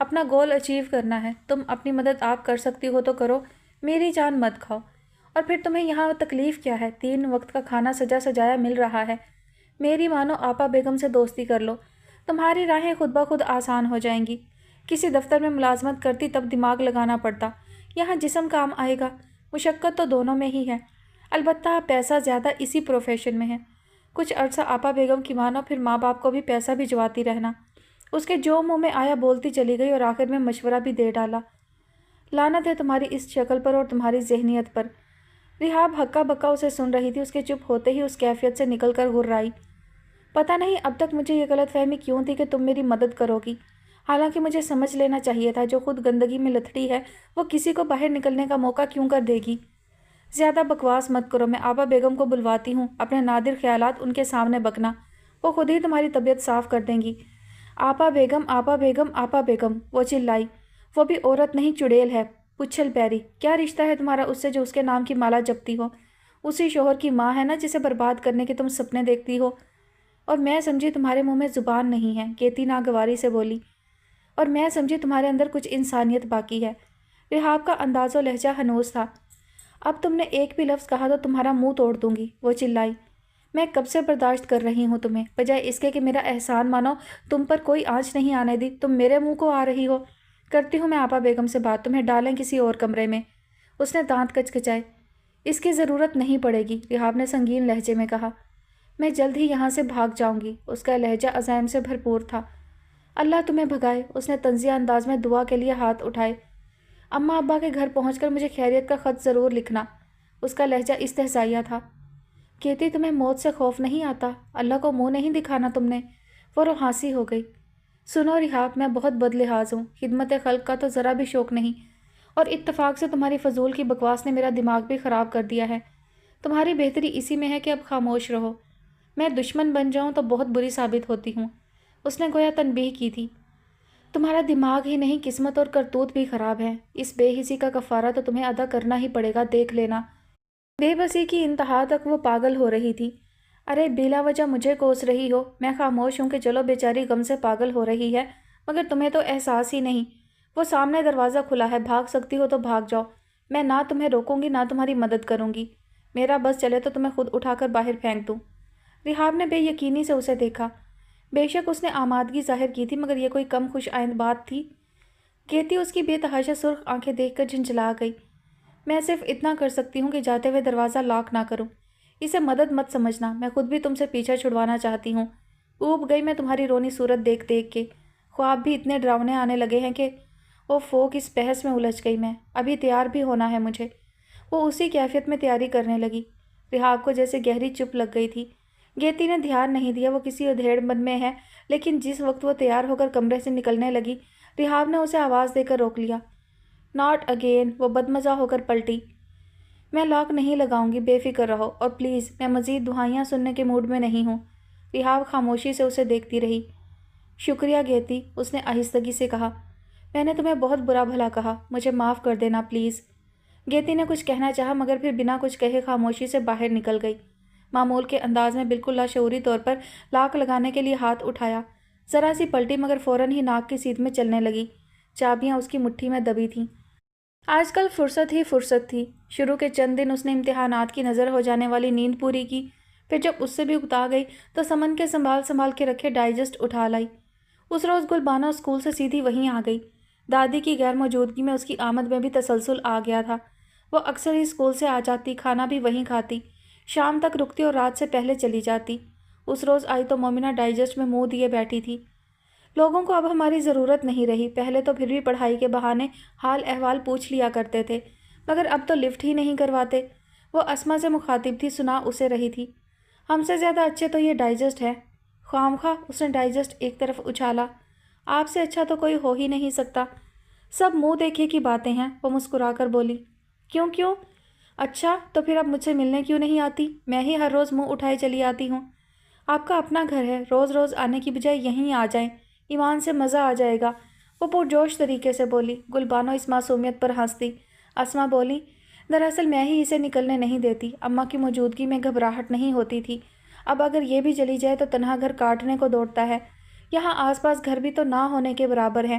اپنا goal achieve کرنا ہے۔ تم اپنی مدد آپ کر سکتی ہو تو کرو، میری جان مت کھاؤ۔ اور پھر تمہیں یہاں تکلیف کیا ہے؟ 3 وقت کا کھانا سجا سجایا مل رہا ہے۔ میری مانو، آپا بیگم سے دوستی کر لو، تمہاری راہیں خود بخود آسان ہو جائیں گی۔ کسی دفتر میں ملازمت کرتی تب دماغ لگانا پڑتا، یہاں جسم کام آئے گا۔ مشقت تو دونوں میں ہی ہے، البتہ پیسہ زیادہ اسی پروفیشن میں ہے۔ کچھ عرصہ آپا بیگم کی مانو، پھر ماں باپ کو بھی پیسہ بھجواتی رہنا۔ اس کے جو منہ میں آیا بولتی چلی گئی اور آخر میں مشورہ بھی دے ڈالا۔ لعنت ہے تمہاری اس شکل پر اور تمہاری ذہنیت پر۔ رحاب ہکا بکا اسے سن رہی تھی، اس کے چپ ہوتے ہی اس کیفیت سے نکل کر گھررائی۔ پتہ نہیں اب تک مجھے یہ غلط فہمی کیوں تھی کہ تم میری مدد کرو گی، حالانکہ مجھے سمجھ لینا چاہیے تھا جو خود گندگی میں لتھڑی ہے وہ کسی کو باہر نکلنے کا موقع کیوں کر دے گی۔ زیادہ بکواس مت کرو، میں آپا بیگم کو بلواتی ہوں، اپنے نادر خیالات ان کے سامنے بکنا، وہ خود ہی تمہاری طبیعت صاف کر دیں گی۔ آپا بیگم، آپا بیگم، آپا بیگم، وہ چلائی۔ وہ بھی عورت نہیں چڑیل ہے، پچھل پیری۔ کیا رشتہ ہے تمہارا اس سے جو اس کے نام کی مالا جپتی ہو؟ اسی شوہر کی ماں ہے نا جسے برباد کرنے کے تم سپنے دیکھتی ہو۔ اور میں سمجھی تمہارے منہ میں زبان نہیں ہے، کیتی ناگواری سے بولی، اور میں سمجھی تمہارے اندر کچھ انسانیت باقی ہے۔ رحاب کا انداز و لہجہ ہنوز تھا۔ اب تم نے ایک بھی لفظ کہا تو تمہارا منہ توڑ دوں گی، وہ چلائی۔ میں کب سے برداشت کر رہی ہوں تمہیں، بجائے اس کے کہ میرا احسان مانو، تم پر کوئی آنچ نہیں آنے دی، تم میرے منہ کو آ رہی ہو۔ کرتی ہوں میں آپا بیگم سے بات، تمہیں ڈالیں کسی اور کمرے میں۔ اس نے دانت کچکچائے۔ اس کی ضرورت نہیں پڑے گی، رحاب نے سنگین لہجے میں کہا۔ میں جلد ہی یہاں سے بھاگ جاؤں گی، اس کا لہجہ عزائم سے بھرپور تھا۔ اللہ تمہیں بھگائے، اس نے طنزیہ انداز میں دعا کے لیے ہاتھ اٹھائے۔ اماں ابا کے گھر پہنچ کر مجھے خیریت کا خط ضرور لکھنا، اس کا لہجہ استہزائیہ تھا۔ کہتی تمہیں موت سے خوف نہیں آتا؟ اللہ کو منہ نہیں دکھانا تم نے؟ وہ روحانسی ہو گئی۔ سنو رحاب، میں بہت بد لحاظ ہوں، خدمت خلق کا تو ذرا بھی شوق نہیں، اور اتفاق سے تمہاری فضول کی بکواس نے میرا دماغ بھی خراب کر دیا ہے۔ تمہاری بہتری اسی میں ہے کہ اب خاموش رہو، میں دشمن بن جاؤں تو بہت بری ثابت ہوتی ہوں۔ اس نے گویا تنبیہ کی تھی۔ تمہارا دماغ ہی نہیں، قسمت اور کرتوت بھی خراب ہے، اس بے حسی کا کفارہ تو تمہیں ادا کرنا ہی پڑے گا، دیکھ لینا۔ بے بسی کی انتہا تک وہ پاگل ہو رہی تھی۔ ارے بلا وجہ مجھے کوس رہی ہو، میں خاموش ہوں کہ چلو بیچاری غم سے پاگل ہو رہی ہے، مگر تمہیں تو احساس ہی نہیں۔ وہ سامنے دروازہ کھلا ہے، بھاگ سکتی ہو تو بھاگ جاؤ، میں نہ تمہیں روکوں گی نہ تمہاری مدد کروں گی، میرا بس چلے تو تمہیں خود اٹھا کر باہر پھینک دوں۔ رحاب نے بے یقینی سے اسے دیکھا۔ بے شک اس نے آمادگی ظاہر کی تھی، مگر یہ کوئی کم خوش آئند بات تھی؟ کہتی اس کی بے تحاشا سرخ آنکھیں دیکھ کر جھنجھلا گئی۔ میں صرف اتنا کر سکتی ہوں کہ جاتے ہوئے دروازہ لاک نہ کروں، اسے مدد مت سمجھنا، میں خود بھی تم سے پیچھا چھڑوانا چاہتی ہوں۔ اوب گئی میں تمہاری رونی صورت دیکھ دیکھ کے، خواب بھی اتنے ڈراونے آنے لگے ہیں کہ کس بحث میں الجھ گئی میں، ابھی تیار بھی ہونا ہے مجھے۔ وہ اسی کیفیت میں تیاری کرنے لگی۔ رحاب کو جیسے گہری چپ لگ گئی تھی۔ گیتی نے دھیان نہیں دیا وہ کسی ادھیڑ بن میں ہے، لیکن جس وقت وہ تیار ہو کر کمرے سے نکلنے لگی، رحاب نے اسے آواز دے کر روک لیا۔ ناٹ اگین، وہ بدمزہ ہو کر پلٹی۔ میں لاک نہیں لگاؤں گی، بے فکر رہو، اور پلیز میں مزید دعائیاں سننے کے موڈ میں نہیں ہوں۔ رحاب خاموشی سے اسے دیکھتی رہی۔ شکریہ گیتی، اس نے آہستگی سے کہا، میں نے تمہیں بہت برا بھلا کہا، مجھے معاف کر دینا پلیز۔ گیتی نے کچھ کہنا چاہا مگر پھر بنا کچھ کہے خاموشی سے باہر نکل گئی۔ معمول کے انداز میں بالکل لاشعوری طور پر لاک لگانے کے لیے ہاتھ اٹھایا، ذرا سی پلٹی مگر فوراً ہی ناک کی سیدھ میں چلنے لگی۔ چابیاں اس کی مٹھی میں دبی تھیں۔ آج کل فرصت ہی فرصت تھی۔ شروع کے چند دن اس نے امتحانات کی نظر ہو جانے والی نیند پوری کی، پھر جب اس سے بھی اکتا گئی تو سمن کے سنبھال کے رکھے ڈائجسٹ اٹھا لائی۔ اس روز گلبانو اسکول سے سیدھی وہیں آ گئی۔ دادی کی غیر موجودگی میں اس کی آمد میں بھی تسلسل آ گیا تھا۔ وہ اکثر ہی اسکول سے آ جاتی، کھانا بھی وہیں کھاتی، شام تک رکتی اور رات سے پہلے چلی جاتی۔ اس روز آئی تو مومنہ ڈائجسٹ میں منہ دیے بیٹھی تھی۔ لوگوں کو اب ہماری ضرورت نہیں رہی، پہلے تو پھر بھی پڑھائی کے بہانے حال احوال پوچھ لیا کرتے تھے، مگر اب تو لفٹ ہی نہیں کرواتے۔ وہ اسما سے مخاطب تھی، سنا اسے رہی تھی، ہم سے زیادہ اچھے تو یہ ڈائجسٹ ہے۔ خواہ اس نے ڈائجسٹ ایک طرف اچھالا۔ آپ سے اچھا تو کوئی ہو ہی نہیں سکتا، سب منہ دیکھے کی باتیں ہیں، وہ مسکرا کر بولی۔ کیوں؟ اچھا تو پھر اب مجھ سے ملنے کیوں نہیں آتی؟ میں ہی ہر روز منہ اٹھائے چلی آتی ہوں۔ آپ کا اپنا گھر ہے، روز روز آنے کی بجائے یہیں آ جائیں، ایمان سے مزہ آ جائے گا، وہ پرجوش طریقے سے بولی۔ گلبانو اس معصومیت پر ہنستی۔ اسما بولی، دراصل میں ہی اسے نکلنے نہیں دیتی، اماں کی موجودگی میں گھبراہٹ نہیں ہوتی تھی، اب اگر یہ بھی چلی جائے تو تنہا گھر کاٹنے کو دوڑتا ہے، یہاں آس پاس گھر بھی تو نہ ہونے کے برابر ہیں،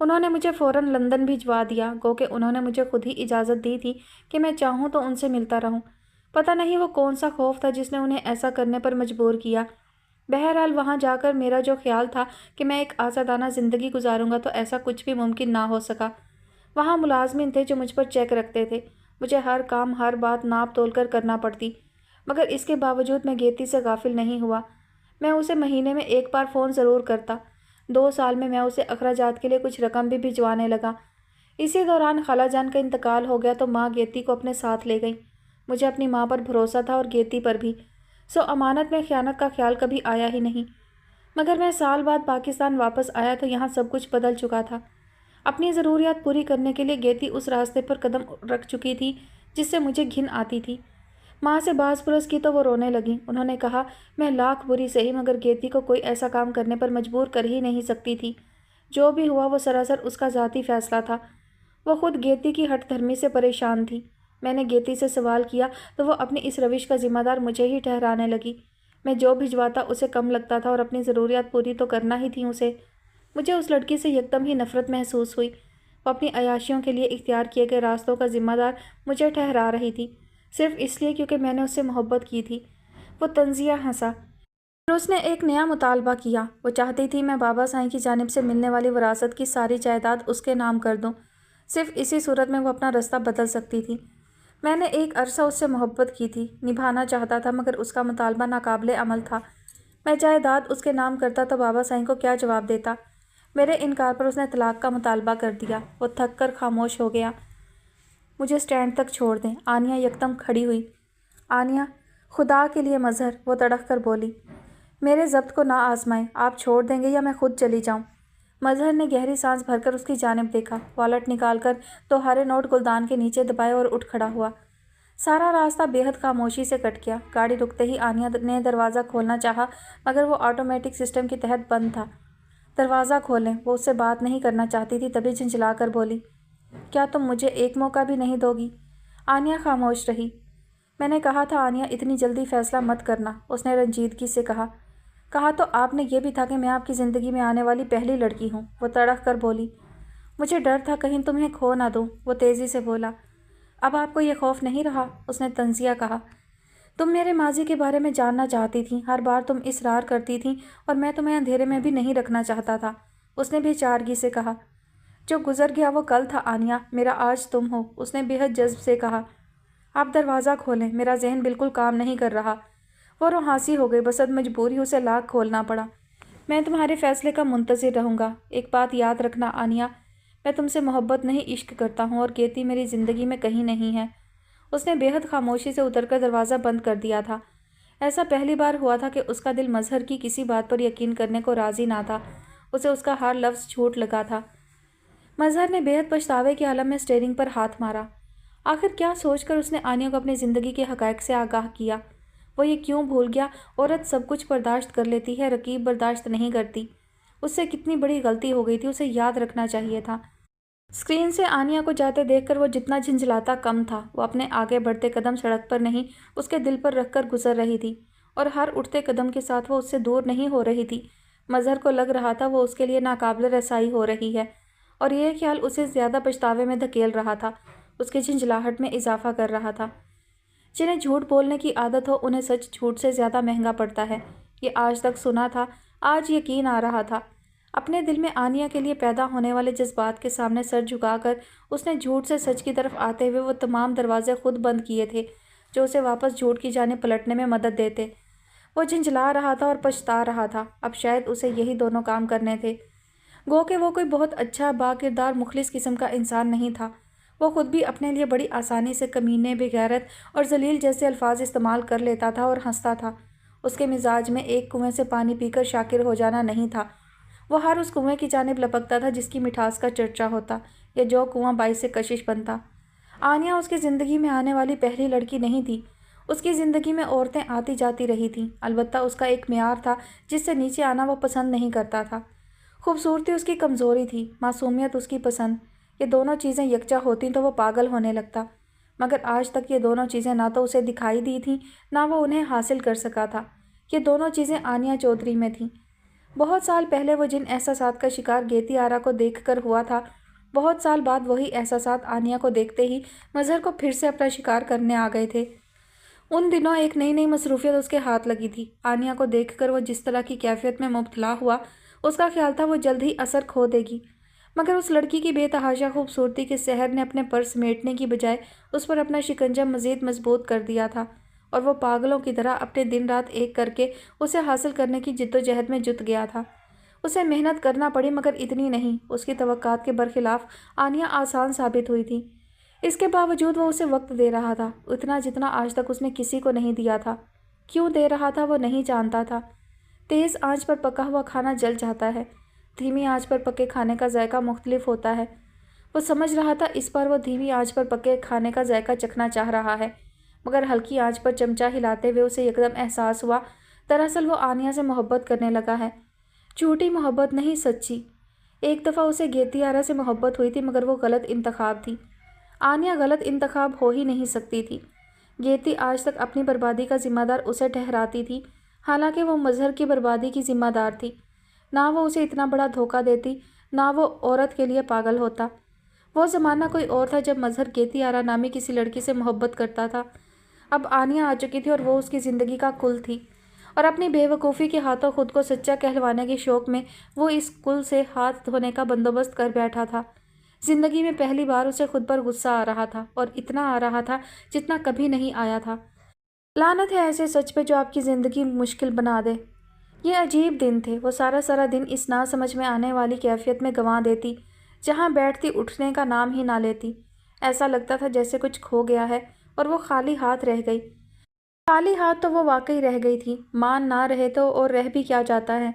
انہوں نے مجھے فوراً لندن بھجوا دیا، گو کہ انہوں نے مجھے خود ہی اجازت دی تھی کہ میں چاہوں تو ان سے ملتا رہوں۔ پتہ نہیں وہ کون سا خوف تھا جس نے انہیں ایسا کرنے پر مجبور کیا۔ بہرحال وہاں جا کر میرا جو خیال تھا کہ میں ایک آزادانہ زندگی گزاروں گا، تو ایسا کچھ بھی ممکن نہ ہو سکا۔ وہاں ملازمین تھے جو مجھ پر چیک رکھتے تھے، مجھے ہر کام ہر بات ناپ تول کر کرنا پڑتی، مگر اس کے باوجود میں گیتی سے غافل نہیں ہوا۔ میں اسے مہینے میں ایک بار فون ضرور کرتا۔ 2 سال میں اسے اخراجات کے لیے کچھ رقم بھی بھجوانے لگا۔ اسی دوران خالہ جان کا انتقال ہو گیا تو ماں گیتی کو اپنے ساتھ لے گئی۔ مجھے اپنی ماں پر بھروسہ تھا اور گیتی پر بھی، سو امانت میں خیانت کا خیال کبھی آیا ہی نہیں۔ مگر میں سال بعد پاکستان واپس آیا تو یہاں سب کچھ بدل چکا تھا۔ اپنی ضروریات پوری کرنے کے لیے گیتی اس راستے پر قدم رکھ چکی تھی جس سے مجھے گھن آتی تھی۔ ماں سے باز پرس کی تو وہ رونے لگیں۔ انہوں نے کہا میں لاکھ بری سہی مگر گیتی کو کوئی ایسا کام کرنے پر مجبور کر ہی نہیں سکتی تھی۔ جو بھی ہوا وہ سراسر اس کا ذاتی فیصلہ تھا۔ وہ خود گیتی کی ہٹ دھرمی سے پریشان تھی۔ میں نے گیتی سے سوال کیا تو وہ اپنی اس روش کا ذمہ دار مجھے ہی ٹھہرانے لگی۔ میں جو بھجواتا اسے کم لگتا تھا اور اپنی ضروریات پوری تو کرنا ہی تھی اسے۔ مجھے اس لڑکی سے یکدم ہی نفرت محسوس ہوئی۔ وہ اپنی عیاشیوں کے لیے اختیار کیے گئے راستوں کا ذمہ دار مجھے ٹھہرا رہی تھی، صرف اس لیے کیونکہ میں نے اس سے محبت کی تھی۔ وہ طنزیہ ہنسا۔ پھر اس نے ایک نیا مطالبہ کیا۔ وہ چاہتی تھی میں بابا سائیں کی جانب سے ملنے والی وراثت کی ساری جائیداد اس کے نام کر دوں۔ صرف اسی صورت میں وہ اپنا رستہ بدل سکتی تھی۔ میں نے ایک عرصہ اس سے محبت کی تھی، نبھانا چاہتا تھا، مگر اس کا مطالبہ ناقابل عمل تھا۔ میں جائیداد اس کے نام کرتا تو بابا سائیں کو کیا جواب دیتا؟ میرے انکار پر اس نے طلاق کا مطالبہ کر دیا۔ وہ تھک کر خاموش ہو گیا۔ مجھے اسٹینڈ تک چھوڑ دیں۔ آنیہ یکدم کھڑی ہوئی۔ آنیہ، خدا کے لیے مظہر، وہ تڑک کر بولی، میرے ضبط کو نہ آزمائیں۔ آپ چھوڑ دیں گے یا میں خود چلی جاؤں؟ مظہر نے گہری سانس بھر کر اس کی جانب دیکھا، والٹ نکال کر 2 ہرے نوٹ گلدان کے نیچے دبائے اور اٹھ کھڑا ہوا۔ سارا راستہ بے حد خاموشی سے کٹ گیا۔ گاڑی رکتے ہی آنیہ نے دروازہ کھولنا چاہا مگر وہ آٹومیٹک سسٹم کے تحت بند تھا۔ دروازہ کھولیں، وہ اس سے بات نہیں کرنا چاہتی تھی، تبھی جھنجھلا کر بولی، کیا تم مجھے ایک موقع بھی نہیں دو گی؟ آنیہ خاموش رہی۔ میں نے کہا تھا آنیہ اتنی جلدی فیصلہ مت کرنا، اس نے رنجیدگی سے کہا۔ کہا تو آپ نے یہ بھی تھا کہ میں آپ کی زندگی میں آنے والی پہلی لڑکی ہوں، وہ تڑک کر بولی۔ مجھے ڈر تھا کہیں تمہیں کھو نہ دوں، وہ تیزی سے بولا۔ اب آپ کو یہ خوف نہیں رہا؟ اس نے طنزیہ کہا۔ تم میرے ماضی کے بارے میں جاننا چاہتی تھی، ہر بار تم اصرار کرتی تھیں اور میں تمہیں اندھیرے میں بھی نہیں رکھنا چاہتا تھا، اس نے بے چارگی سے کہا۔ جو گزر گیا وہ کل تھا آنیہ، میرا آج تم ہو، اس نے بے حد جذب سے کہا۔ آپ دروازہ کھولیں، میرا ذہن بالکل کام نہیں کر رہا۔ وہ روحانسی ہو گئی، بس اب مجبوری اسے لاک کھولنا پڑا۔ میں تمہارے فیصلے کا منتظر رہوں گا۔ ایک بات یاد رکھنا آنیہ، میں تم سے محبت نہیں عشق کرتا ہوں اور گیتی میری زندگی میں کہیں نہیں ہے۔ اس نے بے حد خاموشی سے اتر کر دروازہ بند کر دیا تھا۔ ایسا پہلی بار ہوا تھا کہ اس کا دل مظہر کی کسی بات پر یقین کرنے کو راضی نہ تھا، اسے اس کا ہر لفظ جھوٹ لگا تھا۔ مظہر نے بے حد پچھتاوے کے عالم میں اسٹیئرنگ پر ہاتھ مارا۔ آخر کیا سوچ کر اس نے آنیہ کو اپنی زندگی کے حقائق سے آگاہ کیا؟ وہ یہ کیوں بھول گیا عورت سب کچھ برداشت کر لیتی ہے، رقیب برداشت نہیں کرتی۔ اس سے کتنی بڑی غلطی ہو گئی تھی، اسے یاد رکھنا چاہیے تھا۔ اسکرین سے آنیہ کو جاتے دیکھ کر وہ جتنا جھنجھلاتا کم تھا۔ وہ اپنے آگے بڑھتے قدم سڑک پر نہیں، اس کے دل پر رکھ کر گزر رہی تھی، اور ہر اٹھتے قدم کے ساتھ وہ اس سے دور نہیں ہو رہی تھی۔ مظہر کو لگ رہا تھا وہ اس کے لیے ناقابل رسائی ہو رہی ہے، اور یہ خیال اسے زیادہ پچھتاوے میں دھکیل رہا تھا، اس کی جھنجھلاہٹ میں اضافہ کر رہا تھا۔ جنہیں جھوٹ بولنے کی عادت ہو انہیں سچ جھوٹ سے زیادہ مہنگا پڑتا ہے، یہ آج تک سنا تھا، آج یقین آ رہا تھا۔ اپنے دل میں آنیہ کے لیے پیدا ہونے والے جذبات کے سامنے سر جھکا کر اس نے جھوٹ سے سچ کی طرف آتے ہوئے وہ تمام دروازے خود بند کیے تھے جو اسے واپس جھوٹ کی جانب پلٹنے میں مدد دیتے۔ وہ جھنجھلا رہا تھا اور پچھتا رہا تھا، اب شاید اسے یہی دونوں کام کرنے تھے۔ گو کہ وہ کوئی بہت اچھا با کردار مخلص قسم کا انسان نہیں تھا، وہ خود بھی اپنے لیے بڑی آسانی سے کمینے، بے غیرت اور ذلیل جیسے الفاظ استعمال کر لیتا تھا اور ہنستا تھا۔ اس کے مزاج میں ایک کنویں سے پانی پی کر شاکر ہو جانا نہیں تھا، وہ ہر اس کنویں کی جانب لپکتا تھا جس کی مٹھاس کا چرچا ہوتا یا جو کنواں باعث کشش بنتا۔ آنیہ اس کی زندگی میں آنے والی پہلی لڑکی نہیں تھی، اس کی زندگی میں عورتیں آتی جاتی رہی تھیں، البتہ اس کا ایک معیار تھا جس سے نیچے آنا وہ پسند نہیں کرتا تھا۔ خوبصورتی اس کی کمزوری تھی، معصومیت اس کی پسند، یہ دونوں چیزیں یکجا ہوتیں تو وہ پاگل ہونے لگتا، مگر آج تک یہ دونوں چیزیں نہ تو اسے دکھائی دی تھیں نہ وہ انہیں حاصل کر سکا تھا۔ یہ دونوں چیزیں آنیہ چودھری میں تھیں۔ بہت سال پہلے وہ جن احساسات کا شکار گیتی آرا کو دیکھ کر ہوا تھا، بہت سال بعد وہی احساسات آنیا کو دیکھتے ہی مظہر کو پھر سے اپنا شکار کرنے آ گئے تھے۔ ان دنوں ایک نئی نئی مصروفیت اس کے ہاتھ لگی تھی۔ آنیا کو دیکھ کر وہ جس طرح کی کیفیت میں مبتلا ہوا، اس کا خیال تھا وہ جلد ہی اثر کھو دے گی، مگر اس لڑکی کی بے تحاشا خوبصورتی کے سحر نے اپنے پر سمیٹنے کی بجائے اس پر اپنا شکنجہ مزید مضبوط کر دیا تھا، اور وہ پاگلوں کی طرح اپنے دن رات ایک کر کے اسے حاصل کرنے کی جدوجہد میں جت گیا تھا۔ اسے محنت کرنا پڑی مگر اتنی نہیں، اس کی توقعات کے برخلاف آنیا آسان ثابت ہوئی تھی۔ اس کے باوجود وہ اسے وقت دے رہا تھا، اتنا جتنا آج تک اس نے کسی کو نہیں دیا تھا۔ کیوں دے رہا تھا وہ نہیں جانتا تھا۔ تیز آنچ پر پکا ہوا کھانا جل جاتا ہے، دھیمی آنچ پر پکے کھانے کا ذائقہ مختلف ہوتا ہے۔ وہ سمجھ رہا تھا اس بار وہ دھیمی آنچ پر پکے کھانے کا ذائقہ چکھنا چاہ رہا ہے، مگر ہلکی آنچ پر چمچہ ہلاتے ہوئے اسے یکدم احساس ہوا دراصل وہ آنیا سے محبت کرنے لگا ہے۔ جھوٹی محبت نہیں، سچی۔ ایک دفعہ اسے گیتی آرا سے محبت ہوئی تھی مگر وہ غلط انتخاب تھی۔ آنیا غلط انتخاب ہو ہی نہیں سکتی تھی۔ گیتی آج تک اپنی بربادی کا ذمہ دار اسے ٹھہراتی تھی، حالانکہ وہ مظہر کی بربادی کی ذمہ دار تھی۔ نہ وہ اسے اتنا بڑا دھوکہ دیتی، نہ وہ عورت کے لیے پاگل ہوتا۔ وہ زمانہ کوئی اور تھا جب مظہر گیتی آرا نامی کسی لڑکی سے محبت کرتا تھا۔ اب آنیا آ چکی تھی اور وہ اس کی زندگی کا کل تھی، اور اپنی بے وقوفی کے ہاتھوں خود کو سچا کہلوانے کے شوق میں وہ اس کل سے ہاتھ دھونے کا بندوبست کر بیٹھا تھا۔ زندگی میں پہلی بار اسے خود پر غصہ آ رہا تھا، اور اتنا آ رہا تھا جتنا کبھی نہیں آیا تھا۔ لعنت ہے ایسے سچ پہ جو آپ کی زندگی مشکل بنا دے۔ یہ عجیب دن تھے۔ وہ سارا دن اس نا سمجھ میں آنے والی کیفیت میں گنوا دیتی، جہاں بیٹھتی اٹھنے کا نام ہی نہ لیتی۔ ایسا لگتا تھا جیسے کچھ کھو گیا ہے اور وہ خالی ہاتھ رہ گئی۔ خالی ہاتھ تو وہ واقعی رہ گئی تھی، مان نہ رہے تو اور رہ بھی کیا جاتا ہے۔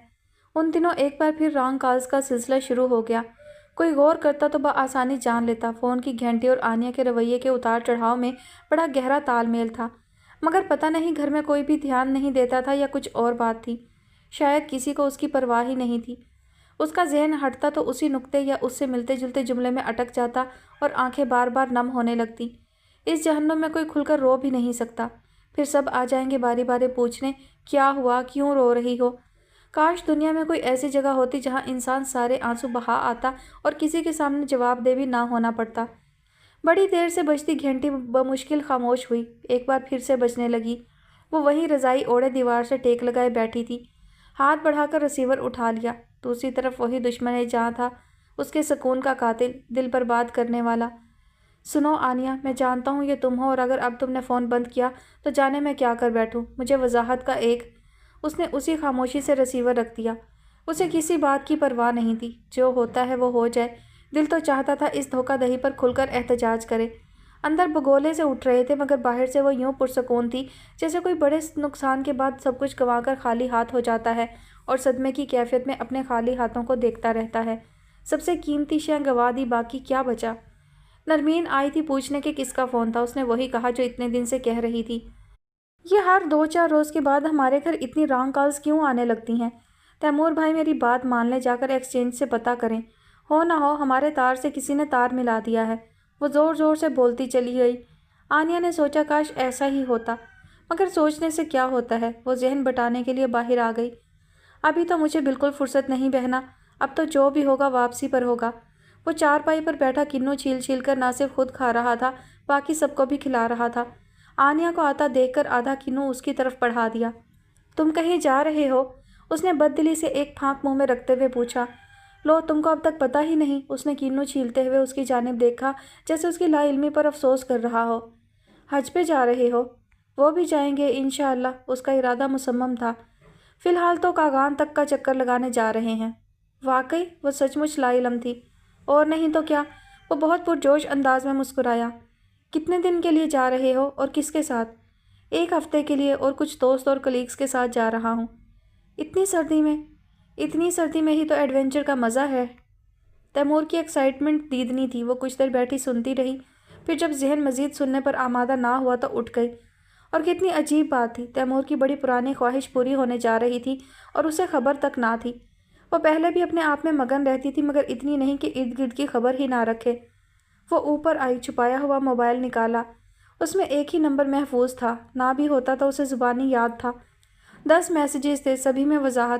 ان دنوں ایک بار پھر رانگ کالز کا سلسلہ شروع ہو گیا۔ کوئی غور کرتا تو بآسانی جان لیتا فون کی گھنٹی اور آنیا کے رویے کے اتار چڑھاؤ میں بڑا گہرا تال میل تھا، مگر پتہ نہیں گھر میں کوئی بھی دھیان نہیں دیتا تھا یا کچھ اور بات تھی۔ شاید کسی کو اس کی پرواہ ہی نہیں تھی۔ اس کا ذہن ہٹتا تو اسی نکتے یا اس سے ملتے جلتے جملے میں اٹک جاتا اور آنکھیں بار بار نم ہونے لگتی۔ اس جہنم میں کوئی کھل کر رو بھی نہیں سکتا۔ پھر سب آ جائیں گے باری باری پوچھنے، کیا ہوا، کیوں رو رہی ہو؟ کاش دنیا میں کوئی ایسی جگہ ہوتی جہاں انسان سارے آنسو بہا آتا اور کسی کے سامنے جواب دہ بھی نہ ہونا پڑتا۔ بڑی دیر سے بجتی گھنٹی بمشکل خاموش ہوئی، ایک بار پھر سے بجنے لگی۔ وہ وہیں رضائی اوڑھے دیوار سے ٹیک لگائے بیٹھی تھی، ہاتھ بڑھا کر ریسیور اٹھا لیا۔ دوسری طرف وہی دشمن جہاں تھا، اس کے سکون کا قاتل، دل برباد کرنے والا۔ سنو آنیا، میں جانتا ہوں یہ تم ہو، اور اگر اب تم نے فون بند کیا تو جانے میں کیا کر بیٹھوں۔ مجھے وضاحت کا ایک۔ اس نے اسی خاموشی سے ریسیور رکھ دیا۔ اسے کسی بات کی پرواہ نہیں تھی، جو ہوتا ہے وہ ہو جائے۔ دل تو چاہتا تھا اس دھوکہ دہی پر کھل کر احتجاج کرے۔ اندر بگولے سے اٹھ رہے تھے مگر باہر سے وہ یوں پرسکون تھی جیسے کوئی بڑے نقصان کے بعد سب کچھ گنوا کر خالی ہاتھ ہو جاتا ہے اور صدمے کی کیفیت میں اپنے خالی ہاتھوں کو دیکھتا رہتا ہے۔ سب سے قیمتی شے گنوا دی، باقی کیا بچا؟ نرمین آئی تھی پوچھنے کہ کس کا فون تھا۔ اس نے وہی کہا جو اتنے دن سے کہہ رہی تھی۔ یہ ہر 2-4 روز کے بعد ہمارے گھر اتنی رانگ کالز کیوں آنے لگتی ہیں؟ تیمور بھائی میری بات مان لیں، جا کر ایکسچینج سے پتہ کریں، ہو نہ ہو ہمارے تار سے کسی نے تار ملا دیا ہے۔ وہ زور زور سے بولتی چلی گئی۔ آنیا نے سوچا کاش ایسا ہی ہوتا، مگر سوچنے سے کیا ہوتا ہے۔ وہ ذہن بٹانے کے لیے باہر آ گئی۔ ابھی تو مجھے بالکل فرصت نہیں بہنا، اب تو جو بھی ہوگا واپسی پر ہوگا۔ وہ چارپائی پر بیٹھا کنو چھیل چھیل کر نہ صرف خود کھا رہا تھا، باقی سب کو بھی کھلا رہا تھا۔ آنیا کو آتا دیکھ کر آدھا کنو اس کی طرف بڑھا دیا۔ تم کہیں جا رہے ہو؟ اس نے بددلی سے ایک پھانک منہ میں رکھتے ہوئے پوچھا۔ لو تم کو اب تک پتہ ہی نہیں؟ اس نے کنو چھیلتے ہوئے اس کی جانب دیکھا جیسے اس کی لا علمی پر افسوس کر رہا ہو۔ حج پہ جا رہے ہو؟ وہ بھی جائیں گے انشاءاللہ۔ اس کا ارادہ مصمم تھا۔ فی الحال تو کاغان تک کا چکر لگانے جا رہے ہیں۔ واقعی؟ وہ سچ مچ لا علم تھی۔ اور نہیں تو کیا؟ وہ بہت پرجوش انداز میں مسکرایا۔ کتنے دن کے لیے جا رہے ہو اور کس کے ساتھ؟ 1 ہفتے کے لیے، اور کچھ دوست اور کلیگز کے ساتھ جا رہا ہوں۔ اتنی سردی میں؟ اتنی سردی میں ہی تو ایڈونچر کا مزہ ہے۔ تیمور کی ایکسائٹمنٹ دیدنی تھی۔ وہ کچھ دیر بیٹھی سنتی رہی، پھر جب ذہن مزید سننے پر آمادہ نہ ہوا تو اٹھ گئی۔ اور کتنی عجیب بات تھی، تیمور کی بڑی پرانی خواہش پوری ہونے جا رہی تھی اور اسے خبر تک نہ تھی۔ وہ پہلے بھی اپنے آپ میں مگن رہتی تھی مگر اتنی نہیں کہ ارد گرد کی خبر ہی نہ رکھے۔ وہ اوپر آئی، چھپایا ہوا موبائل نکالا۔ اس میں ایک ہی نمبر محفوظ تھا، نہ بھی ہوتا تو اسے زبانی یاد تھا۔ 10 میسیجز تھے، سبھی میں وضاحت۔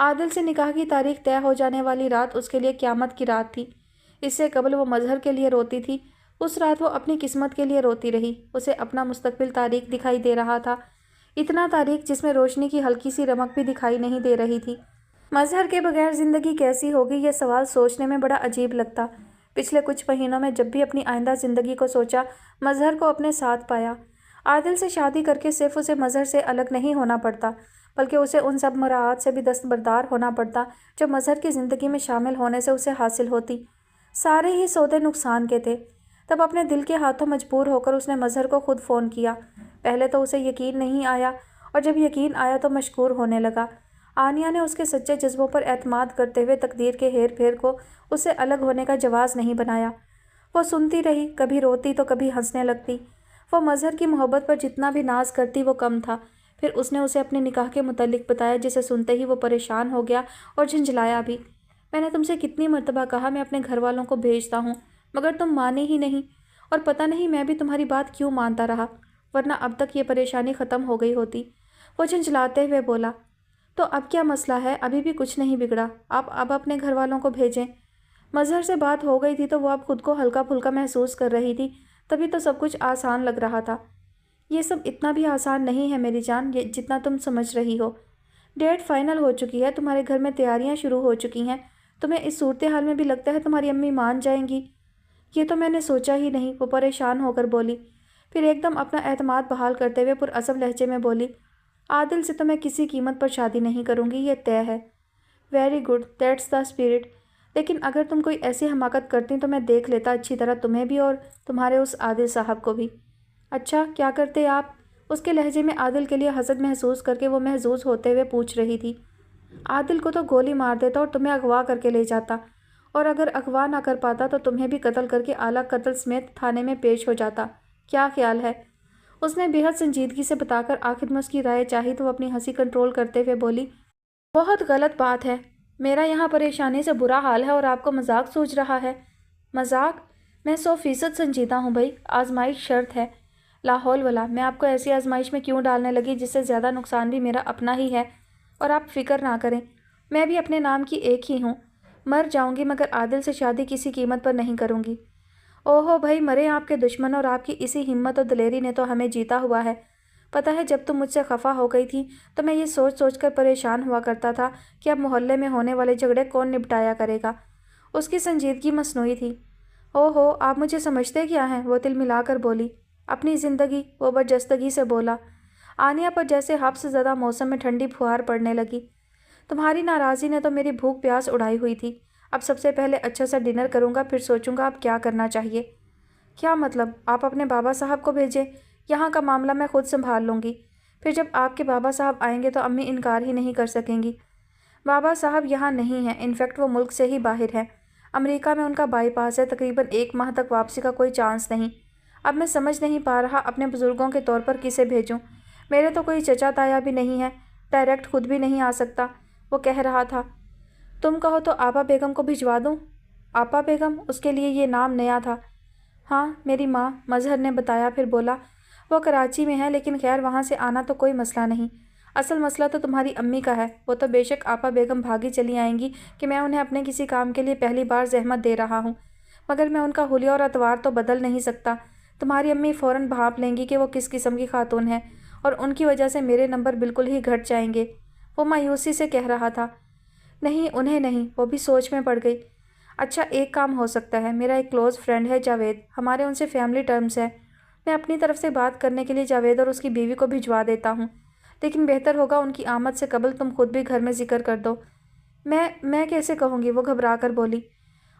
عادل سے نکاح کی تاریخ طے ہو جانے والی رات اس کے لیے قیامت کی رات تھی۔ اس سے قبل وہ مظہر کے لیے روتی تھی، اس رات وہ اپنی قسمت کے لیے روتی رہی۔ اسے اپنا مستقبل تاریک دکھائی دے رہا تھا، اتنا تاریک جس میں روشنی کی ہلکی سی رمق بھی دکھائی نہیں دے رہی تھی۔ مظہر کے بغیر زندگی کیسی ہوگی، یہ سوال سوچنے میں بڑا عجیب لگتا۔ پچھلے کچھ مہینوں میں جب بھی اپنی آئندہ زندگی کو سوچا، مظہر کو اپنے ساتھ پایا۔ عادل سے شادی کر کے صرف اسے مظہر سے الگ نہیں ہونا پڑتا، بلکہ اسے ان سب مراعات سے بھی دستبردار ہونا پڑتا جو مظہر کی زندگی میں شامل ہونے سے اسے حاصل ہوتی۔ سارے ہی سودے نقصان کے تھے۔ تب اپنے دل کے ہاتھوں مجبور ہو کر اس نے مظہر کو خود فون کیا۔ پہلے تو اسے یقین نہیں آیا، اور جب یقین آیا تو مشکور ہونے لگا۔ آنیہ نے اس کے سچے جذبوں پر اعتماد کرتے ہوئے تقدیر کے ہیر پھیر کو اس سے الگ ہونے کا جواز نہیں بنایا۔ وہ سنتی رہی، کبھی روتی تو کبھی ہنسنے لگتی۔ وہ مظہر کی محبت پر جتنا بھی ناز کرتی وہ کم تھا۔ پھر اس نے اسے اپنے نکاح کے متعلق بتایا، جسے سنتے ہی وہ پریشان ہو گیا اور جھنجھلایا بھی۔ میں نے تم سے کتنی مرتبہ کہا میں اپنے گھر والوں کو بھیجتا ہوں، مگر تم مانے ہی نہیں، اور پتہ نہیں میں بھی تمہاری بات کیوں مانتا رہا، ورنہ اب تک یہ پریشانی ختم ہو گئی ہوتی۔ وہ جھنجھلاتے ہوئے بولا، تو اب کیا مسئلہ ہے؟ ابھی بھی کچھ نہیں بگڑا، آپ اب اپنے گھر والوں کو بھیجیں۔ مظہر سے بات ہو گئی تھی تو وہ اب خود کو ہلکا پھلکا محسوس کر رہی تھی، تبھی تو سب کچھ آسان لگ رہا تھا۔ یہ سب اتنا بھی آسان نہیں ہے میری جان، جتنا تم سمجھ رہی ہو۔ ڈیٹ فائنل ہو چکی ہے، تمہارے گھر میں تیاریاں شروع ہو چکی ہیں۔ تمہیں اس صورتحال میں بھی لگتا ہے تمہاری امی مان جائیں گی؟ یہ تو میں نے سوچا ہی نہیں، وہ پریشان ہو کر بولی۔ پھر ایک دم اپنا اعتماد بحال کرتے ہوئے پرعزم لہجے میں بولی، عادل سے تو میں کسی قیمت پر شادی نہیں کروں گی، یہ طے ہے۔ Very good, that's the spirit. لیکن اگر تم کوئی ایسی حماقت کرتی تو میں دیکھ لیتا اچھی طرح، تمہیں بھی اور تمہارے اس عادل صاحب کو بھی۔ اچھا، کیا کرتے آپ؟ اس کے لہجے میں عادل کے لیے حسد محسوس کر کے وہ محظوظ ہوتے ہوئے پوچھ رہی تھی۔ عادل کو تو گولی مار دیتا اور تمہیں اغوا کر کے لے جاتا، اور اگر اغوا نہ کر پاتا تو تمہیں بھی قتل کر کے اعلیٰ قتل سمیت تھانے میں پیش ہو جاتا۔ کیا خیال ہے؟ اس نے بے حد سنجیدگی سے بتا کر آخر میں اس کی رائے چاہی تو وہ اپنی ہنسی کنٹرول کرتے ہوئے بولی، بہت غلط بات ہے، میرا یہاں پریشانی سے برا حال ہے اور آپ کو مذاق سوچ رہا ہے۔ مذاق؟ میں 100% سنجیدہ ہوں بھائی، آزمائش شرط ہے۔ لا حول ولا، میں آپ کو ایسی آزمائش میں کیوں ڈالنے لگی جس سے زیادہ نقصان بھی میرا اپنا ہی ہے، اور آپ فکر نہ کریں، میں بھی اپنے نام کی ایک ہی ہوں۔ مر جاؤں گی مگر عادل سے شادی کسی قیمت پر نہیں کروں گی۔ اوہو بھائی، مرے آپ کے دشمن، اور آپ کی اسی ہمت اور دلیری نے تو ہمیں جیتا ہوا ہے۔ پتہ ہے جب تم مجھ سے خفا ہو گئی تھی تو میں یہ سوچ سوچ کر پریشان ہوا کرتا تھا کہ اب محلے میں ہونے والے جھگڑے کون نپٹایا کرے گا۔ اس کی سنجیدگی مصنوعی تھی۔ اوہو، آپ مجھے سمجھتے کیا ہیں؟ وہ تل ملا کر بولی۔ اپنی زندگی، وہ برجستگی سے بولا۔ آنیہ پر جیسے حبس زدہ موسم میں ٹھنڈی پھوہار پڑنے لگی۔ تمہاری ناراضی نے تو میری بھوک پیاس اڑائی ہوئی تھی۔ اب سب سے پہلے اچھا سا ڈنر کروں گا، پھر سوچوں گا اب کیا کرنا چاہیے۔ کیا مطلب؟ آپ اپنے بابا صاحب کو بھیجیں، یہاں کا معاملہ میں خود سنبھال لوں گی۔ پھر جب آپ کے بابا صاحب آئیں گے تو امی انکار ہی نہیں کر سکیں گی۔ بابا صاحب یہاں نہیں ہیں، انفیکٹ وہ ملک سے ہی باہر ہیں، امریکہ میں ان کا بائی پاس ہے، تقریباً 1 ماہ تک واپسی کا کوئی چانس نہیں۔ اب میں سمجھ نہیں پا رہا اپنے بزرگوں کے طور پر کسے بھیجوں۔ میرے تو کوئی چچا تایا بھی نہیں ہے، ڈائریکٹ خود بھی نہیں آ سکتا۔ وہ کہہ رہا تھا، تم کہو تو آپا بیگم کو بھجوا دوں؟ آپا بیگم؟ اس کے لیے یہ نام نیا تھا۔ ہاں، میری ماں، مظہر نے بتایا، پھر بولا، وہ کراچی میں ہے، لیکن خیر وہاں سے آنا تو کوئی مسئلہ نہیں۔ اصل مسئلہ تو تمہاری امی کا ہے، وہ تو بے شک آپا بیگم بھاگی چلی آئیں گی کہ میں انہیں اپنے کسی کام کے لیے پہلی بار زحمت دے رہا ہوں، مگر میں ان کا حلیہ اور اتوار تو بدل نہیں سکتا۔ تمہاری امی فوراً بھانپ لیں گی کہ وہ کس قسم کی خاتون ہے، اور ان کی وجہ سے میرے نمبر بالکل ہی گھٹ جائیں گے۔ وہ مایوسی سے کہہ رہا تھا۔ نہیں، انہیں نہیں، وہ بھی سوچ میں پڑ گئی۔ اچھا، ایک کام ہو سکتا ہے، میرا ایک کلوز فرینڈ ہے جاوید، ہمارے ان سے فیملی ٹرمز ہیں، میں اپنی طرف سے بات کرنے کے لیے جاوید اور اس کی بیوی کو بھجوا دیتا ہوں، لیکن بہتر ہوگا ان کی آمد سے قبل تم خود بھی گھر میں ذکر کر دو۔ میں کیسے کہوں گی؟ وہ گھبرا کر بولی۔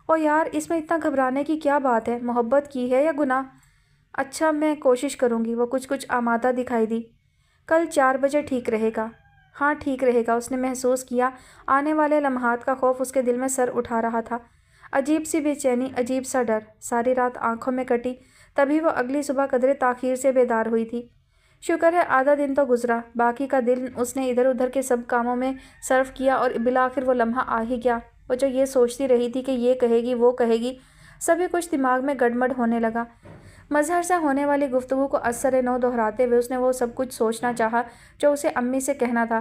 او یار، اس میں اتنا گھبرانے کی کیا بات ہے؟ محبت کی ہے یا گناہ؟ اچھا، میں کوشش کروں گی، وہ کچھ آمادہ دکھائی دی۔ کل 4 بجے ٹھیک رہے گا؟ ہاں ٹھیک رہے گا۔ اس نے محسوس کیا آنے والے لمحات کا خوف اس کے دل میں سر اٹھا رہا تھا، عجیب سی بے چینی، عجیب سا ڈر۔ ساری رات آنکھوں میں کٹی، تبھی وہ اگلی صبح قدرے تاخیر سے بیدار ہوئی تھی۔ شکر ہے آدھا دن تو گزرا، باقی کا دن اس نے ادھر ادھر کے سب کاموں میں صرف کیا، اور بالآخر وہ لمحہ آ ہی گیا۔ وہ جو یہ سوچتی رہی تھی کہ یہ کہے گی وہ کہے گی، سبھی کچھ دماغ میں گڑبڑ ہونے لگا۔ مظہر سے ہونے والی گفتگو کو از سر نو دہراتے ہوئے اس نے وہ سب کچھ سوچنا چاہا جو اسے امی سے کہنا تھا،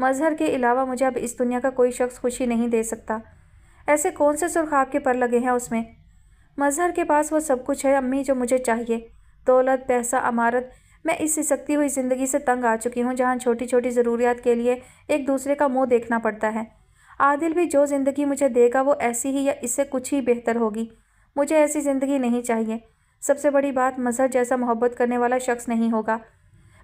مظہر کے علاوہ مجھے اب اس دنیا کا کوئی شخص خوشی نہیں دے سکتا۔ ایسے کون سے سرخاب کے پر لگے ہیں اس میں؟ مظہر کے پاس وہ سب کچھ ہے امی جو مجھے چاہیے، دولت، پیسہ، عمارت۔ میں اس سسکتی ہوئی زندگی سے تنگ آ چکی ہوں جہاں چھوٹی چھوٹی ضروریات کے لیے ایک دوسرے کا منہ دیکھنا پڑتا ہے۔ عادل بھی جو زندگی مجھے دے گا وہ ایسی ہی یا اس سے کچھ ہی بہتر ہوگی۔ مجھے ایسی زندگی نہیں چاہیے۔ سب سے بڑی بات، مظہر جیسا محبت کرنے والا شخص نہیں ہوگا۔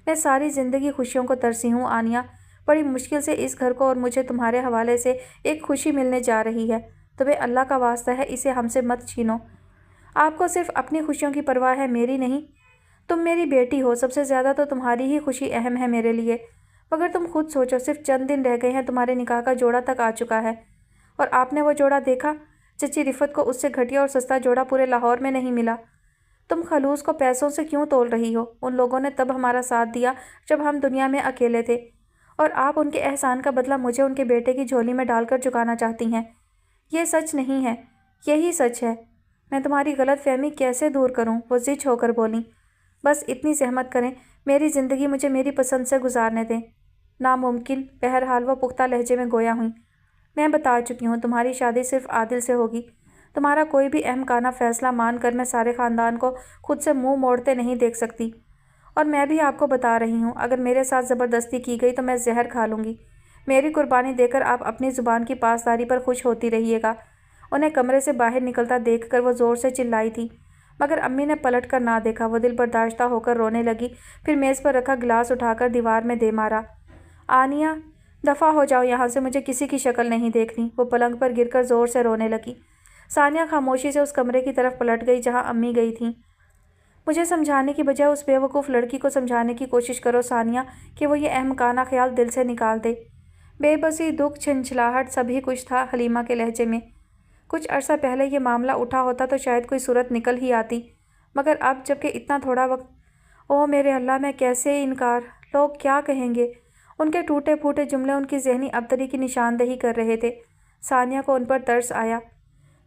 میں ساری زندگی خوشیوں کو ترسی ہوں آنیہ۔ بڑی مشکل سے اس گھر کو اور مجھے تمہارے حوالے سے ایک خوشی ملنے جا رہی ہے۔ تمہیں اللہ کا واسطہ ہے اسے ہم سے مت چھینو۔ آپ کو صرف اپنی خوشیوں کی پرواہ ہے، میری نہیں۔ تم میری بیٹی ہو، سب سے زیادہ تو تمہاری ہی خوشی اہم ہے میرے لیے۔ مگر تم خود سوچو، صرف چند دن رہ گئے ہیں، تمہارے نکاح کا جوڑا تک آ چکا ہے، اور آپ نے وہ جوڑا دیکھا؟ چچی رفت کو اس سے گھٹیا اور سستا جوڑا پورے لاہور میں نہیں ملا۔ تم خلوص کو پیسوں سے کیوں تول رہی ہو؟ ان لوگوں نے تب ہمارا ساتھ دیا جب ہم دنیا میں اکیلے تھے، اور آپ ان کے احسان کا بدلہ مجھے ان کے بیٹے کی جھولی میں ڈال کر چکانا چاہتی ہیں۔ یہ سچ نہیں ہے، یہی سچ ہے۔ میں تمہاری غلط فہمی کیسے دور کروں؟ وہ زچ ہو کر بولیں۔ بس اتنی زحمت کریں، میری زندگی مجھے میری پسند سے گزارنے دیں۔ ناممکن۔ بہرحال وہ پختہ لہجے میں گویا ہوئیں۔ میں بتا چکی ہوں، تمہاری شادی صرف عادل سے ہوگی۔ تمہارا کوئی بھی احمقانہ فیصلہ مان کر میں سارے خاندان کو خود سے منہ موڑتے نہیں دیکھ سکتی، اور میں بھی آپ کو بتا رہی ہوں، اگر میرے ساتھ زبردستی کی گئی تو میں زہر کھا لوں گی۔ میری قربانی دے کر آپ اپنی زبان کی پاسداری پر خوش ہوتی رہیے گا۔ انہیں کمرے سے باہر نکلتا دیکھ کر وہ زور سے چلائی تھی، مگر امی نے پلٹ کر نہ دیکھا۔ وہ دل برداشتہ ہو کر رونے لگی، پھر میز پر رکھا گلاس اٹھا کر دیوار میں دے مارا۔ آنیہ، دفع ہو جاؤ یہاں سے، مجھے کسی کی شکل نہیں دیکھنی۔ وہ پلنگ پر گر کر زور سے رونے لگی۔ ثانیہ خاموشی سے اس کمرے کی طرف پلٹ گئی جہاں امی گئی تھیں۔ مجھے سمجھانے کی بجائے اس بے وقوف لڑکی کو سمجھانے کی کوشش کرو ثانیہ، کہ وہ یہ احمقانہ خیال دل سے نکال دے۔ بے بسی، دکھ، چھنچھلاہٹ، سبھی کچھ تھا حلیمہ کے لہجے میں۔ کچھ عرصہ پہلے یہ معاملہ اٹھا ہوتا تو شاید کوئی صورت نکل ہی آتی، مگر اب جب کہ اتنا تھوڑا وقت، او میرے اللہ، میں کیسے انکار؟ لوگ کیا کہیں گے؟ ان کے ٹوٹے پھوٹے جملے ان کی ذہنی ابتری کی نشاندہی کر رہے تھے۔ ثانیہ کو ان پر ترس آیا۔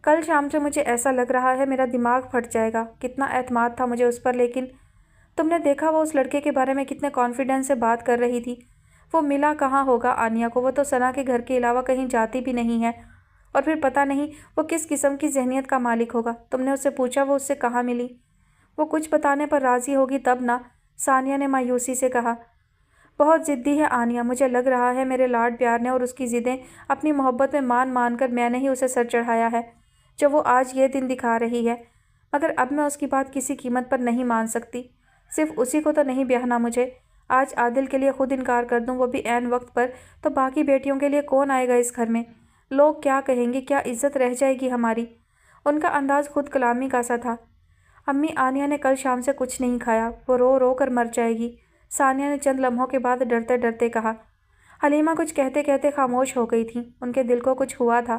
کل شام سے مجھے ایسا لگ رہا ہے میرا دماغ پھٹ جائے گا۔ کتنا اعتماد تھا مجھے اس پر، لیکن تم نے دیکھا وہ اس لڑکے کے بارے میں کتنے کانفیڈنس سے بات کر رہی تھی۔ وہ ملا کہاں ہوگا آنیہ کو؟ وہ تو ثنا کے گھر کے علاوہ کہیں جاتی بھی نہیں ہے، اور پھر پتہ نہیں وہ کس قسم کی ذہنیت کا مالک ہوگا۔ تم نے اس سے پوچھا وہ اس سے کہاں ملی؟ وہ کچھ بتانے پر راضی ہوگی تب نہ، ثانیہ نے مایوسی سے کہا۔ بہت ضدی ہے آنیہ، مجھے لگ رہا ہے میرے لاڈ پیار نے اور اس کی ضدیں اپنی محبت میں مان مان کر میں نے ہی اسے سر چڑھایا ہے جو وہ آج یہ دن دکھا رہی ہے، مگر اب میں اس کی بات کسی قیمت پر نہیں مان سکتی۔ صرف اسی کو تو نہیں بیاہنا مجھے۔ آج عادل کے لیے خود انکار کر دوں، وہ بھی عین وقت پر، تو باقی بیٹیوں کے لیے کون آئے گا اس گھر میں؟ لوگ کیا کہیں گے؟ کیا عزت رہ جائے گی ہماری؟ ان کا انداز خود کلامی کا سا تھا۔ امی، آنیہ نے کل شام سے کچھ نہیں کھایا، وہ رو رو کر مر جائے گی، ثانیہ نے چند لمحوں کے بعد ڈرتے ڈرتے کہا۔ حلیمہ کچھ کہتے کہتے خاموش ہو گئی تھیں۔ ان کے دل کو کچھ ہوا تھا۔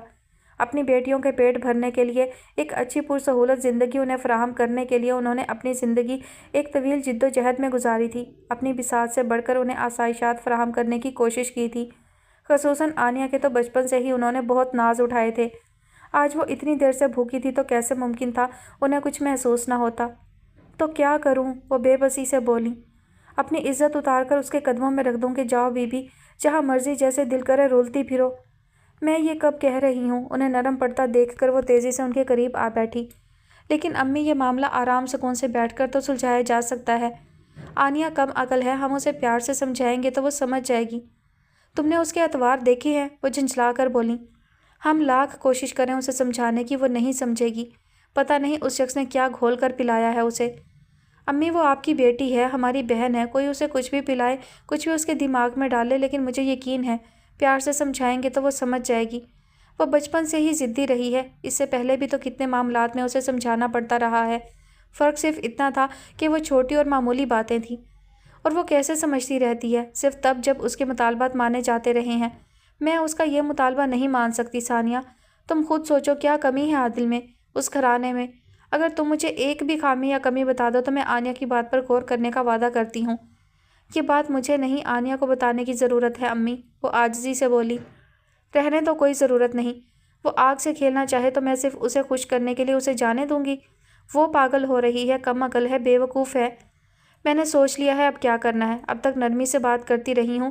اپنی بیٹیوں کے پیٹ بھرنے کے لیے ایک اچھی پرسہولت زندگی انہیں فراہم کرنے کے لیے انہوں نے اپنی زندگی ایک طویل جد و جہد میں گزاری تھی۔ اپنی بساط سے بڑھ کر انہیں آسائشات فراہم کرنے کی کوشش کی تھی۔ خصوصاً آنیہ کے تو بچپن سے ہی انہوں نے بہت ناز اٹھائے تھے۔ آج وہ اتنی دیر سے بھوکی تھی تو کیسے ممکن تھا انہیں کچھ محسوس نہ ہوتا؟ تو کیا کروں؟ وہ بے بسی سے بولی۔ اپنی عزت اتار کر اس کے قدموں میں رکھ دوں کہ جاؤ بی بی، جہاں مرضی جیسے دل کرے رولتی پھرو۔ میں یہ کب کہہ رہی ہوں؟ انہیں نرم پڑتا دیکھ کر وہ تیزی سے ان کے قریب آ بیٹھی۔ لیکن امی، یہ معاملہ آرام سکون سے بیٹھ کر تو سلجھایا جا سکتا ہے۔ آنیہ کم عقل ہے، ہم اسے پیار سے سمجھائیں گے تو وہ سمجھ جائے گی۔ تم نے اس کے اطوار دیکھے ہیں؟ وہ جھنجھلا کر بولیں۔ ہم لاکھ کوشش کریں اسے سمجھانے کی، وہ نہیں سمجھے گی۔ پتہ نہیں اس شخص نے کیا گھول کر پلایا ہے اسے۔ امی، وہ آپ کی بیٹی ہے، ہماری بہن ہے، کوئی اسے کچھ بھی پلائے، کچھ بھی اس کے دماغ میں ڈالے، لیکن مجھے یقین ہے پیار سے سمجھائیں گے تو وہ سمجھ جائے گی۔ وہ بچپن سے ہی ضدی رہی ہے، اس سے پہلے بھی تو کتنے معاملات میں اسے سمجھانا پڑتا رہا ہے۔ فرق صرف اتنا تھا کہ وہ چھوٹی اور معمولی باتیں تھیں، اور وہ کیسے سمجھتی رہتی ہے، صرف تب جب اس کے مطالبات مانے جاتے رہے ہیں۔ میں اس کا یہ مطالبہ نہیں مان سکتی ثانیہ۔ تم خود سوچو کیا کمی ہے عادل میں، اس گھرانے میں۔ اگر تم مجھے ایک بھی خامی یا کمی بتا دو تو میں آنیہ کی بات پر غور کرنے کا وعدہ کرتی ہوں۔ یہ بات مجھے نہیں، آنیہ کو بتانے کی ضرورت ہے امی، وہ عاجزی سے بولی۔ رہنے تو کوئی ضرورت نہیں، وہ آگ سے کھیلنا چاہے تو میں صرف اسے خوش کرنے کے لیے اسے جانے دوں گی؟ وہ پاگل ہو رہی ہے، کم عقل ہے، بے وقوف ہے۔ میں نے سوچ لیا ہے اب کیا کرنا ہے، اب تک نرمی سے بات کرتی رہی ہوں،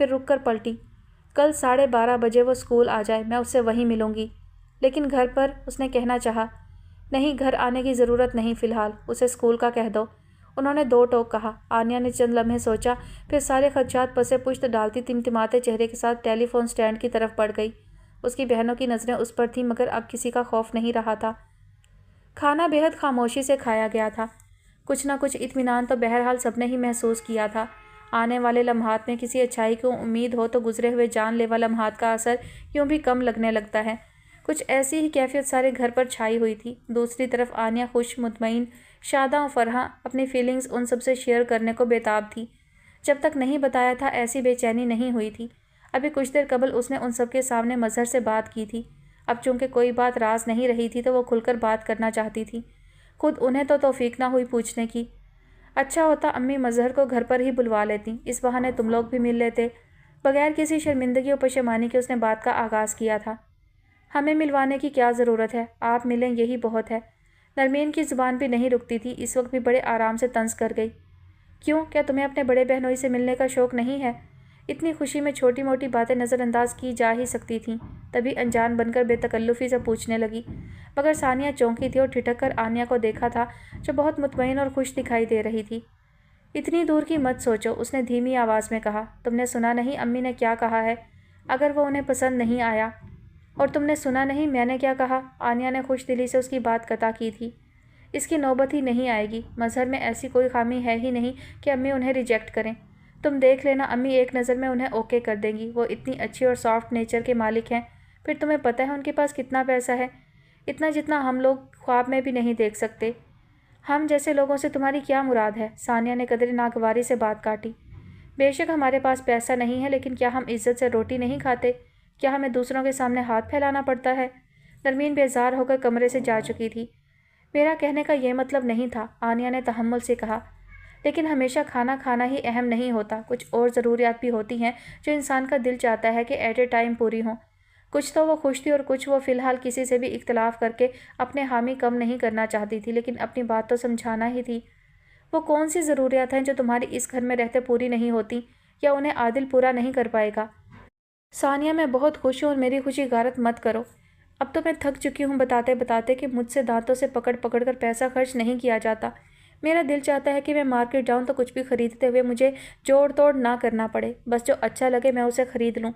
پھر رک کر پلٹی۔ کل 12:30 بجے وہ اسکول آ جائے، میں اس سے وہیں ملوں گی۔ لیکن گھر پر، اس نے کہنا چاہا۔ نہیں، گھر آنے کی ضرورت نہیں فی الحال، اسے اسکول کا کہہ دو، انہوں نے 2 ٹوک کہا۔ آنیا نے چند لمحے سوچا، پھر سارے خدشات پسے پشت ڈالتی تمتماتے چہرے کے ساتھ ٹیلی فون سٹینڈ کی طرف بڑھ گئی۔ اس کی بہنوں کی نظریں اس پر تھیں مگر اب کسی کا خوف نہیں رہا تھا۔ کھانا بے حد خاموشی سے کھایا گیا تھا۔ کچھ نہ کچھ اطمینان تو بہرحال سب نے ہی محسوس کیا تھا۔ آنے والے لمحات میں کسی اچھائی کی امید ہو تو گزرے ہوئے جان لیوا لمحات کا اثر یوں بھی کم لگنے لگتا ہے۔ کچھ ایسی ہی کیفیت سارے گھر پر چھائی ہوئی تھی۔ دوسری طرف آنیا خوش، مطمئن، شاداں و فرحاں اپنی فیلنگز ان سب سے شیئر کرنے کو بےتاب تھی۔ جب تک نہیں بتایا تھا ایسی بے چینی نہیں ہوئی تھی۔ ابھی کچھ دیر قبل اس نے ان سب کے سامنے مظہر سے بات کی تھی۔ اب چونکہ کوئی بات راز نہیں رہی تھی تو وہ کھل کر بات کرنا چاہتی تھی۔ خود انہیں تو توفیق نہ ہوئی پوچھنے کی۔ اچھا ہوتا امی مظہر کو گھر پر ہی بلوا لیتی، اس بہانے تم لوگ بھی مل لیتے۔ بغیر کسی شرمندگی و پشیمانی کے اس نے بات کا آغاز کیا تھا۔ ہمیں ملوانے کی کیا ضرورت ہے، آپ ملیں یہی بہت ہے۔ نرمین کی زبان بھی نہیں رکتی تھی، اس وقت بھی بڑے آرام سے طنز کر گئی۔ کیوں، کیا تمہیں اپنے بڑے بہنوئی سے ملنے کا شوق نہیں ہے؟ اتنی خوشی میں چھوٹی موٹی باتیں نظر انداز کی جا ہی سکتی تھیں۔ تبھی انجان بن کر بے تکلفی سے پوچھنے لگی، مگر ثانیہ چونکی تھی اور ٹھٹک کر آنیا کو دیکھا تھا جو بہت مطمئن اور خوش دکھائی دے رہی تھی۔ اتنی دور کی مت سوچو، اس نے دھیمی آواز میں کہا۔ تم نے سنا نہیں امی نے کیا کہا ہے؟ اگر وہ انہیں پسند نہیں آیا؟ اور تم نے سنا نہیں میں نے کیا کہا؟ آنیا نے خوش دلی سے اس کی بات قطع کی تھی۔ اس کی نوبت ہی نہیں آئے گی، مظہر میں ایسی کوئی خامی ہے ہی نہیں کہ امی انہیں ریجیکٹ کریں۔ تم دیکھ لینا امی ایک نظر میں انہیں اوکے کر دیں گی، وہ اتنی اچھی اور سافٹ نیچر کے مالک ہیں۔ پھر تمہیں پتہ ہے ان کے پاس کتنا پیسہ ہے، اتنا جتنا ہم لوگ خواب میں بھی نہیں دیکھ سکتے۔ ہم جیسے لوگوں سے تمہاری کیا مراد ہے؟ ثانیہ نے قدرے ناگواری سے بات کاٹی۔ بے شک ہمارے پاس پیسہ نہیں ہے، لیکن کیا ہم عزت سے روٹی نہیں کھاتے؟ کیا ہمیں دوسروں کے سامنے ہاتھ پھیلانا پڑتا ہے؟ نرمین بیزار ہو کر کمرے سے جا چکی تھی۔ میرا کہنے کا یہ مطلب نہیں تھا، آنیا نے تحمل سے کہا، لیکن ہمیشہ کھانا کھانا ہی اہم نہیں ہوتا، کچھ اور ضروریات بھی ہوتی ہیں جو انسان کا دل چاہتا ہے کہ ایٹ اے ٹائم پوری ہوں۔ کچھ تو وہ خوش تھی اور کچھ وہ فی الحال کسی سے بھی اختلاف کر کے اپنے حامی کم نہیں کرنا چاہتی تھی، لیکن اپنی بات تو سمجھانا ہی تھی۔ وہ کون سی ضروریات ہیں جو تمہاری اس گھر میں رہتے پوری نہیں ہوتی، یا انہیں عادل پورا نہیں کر پائے گا؟ ثانیہ میں بہت خوش ہوں اور میری خوشی غارت مت کرو۔ اب تو میں تھک چکی ہوں بتاتے بتاتے کہ مجھ سے دانتوں سے پکڑ پکڑ کر پیسہ خرچ نہیں کیا جاتا۔ میرا دل چاہتا ہے کہ میں مارکیٹ جاؤں تو کچھ بھی خریدتے ہوئے مجھے جوڑ توڑ نہ کرنا پڑے، بس جو اچھا لگے میں اسے خرید لوں۔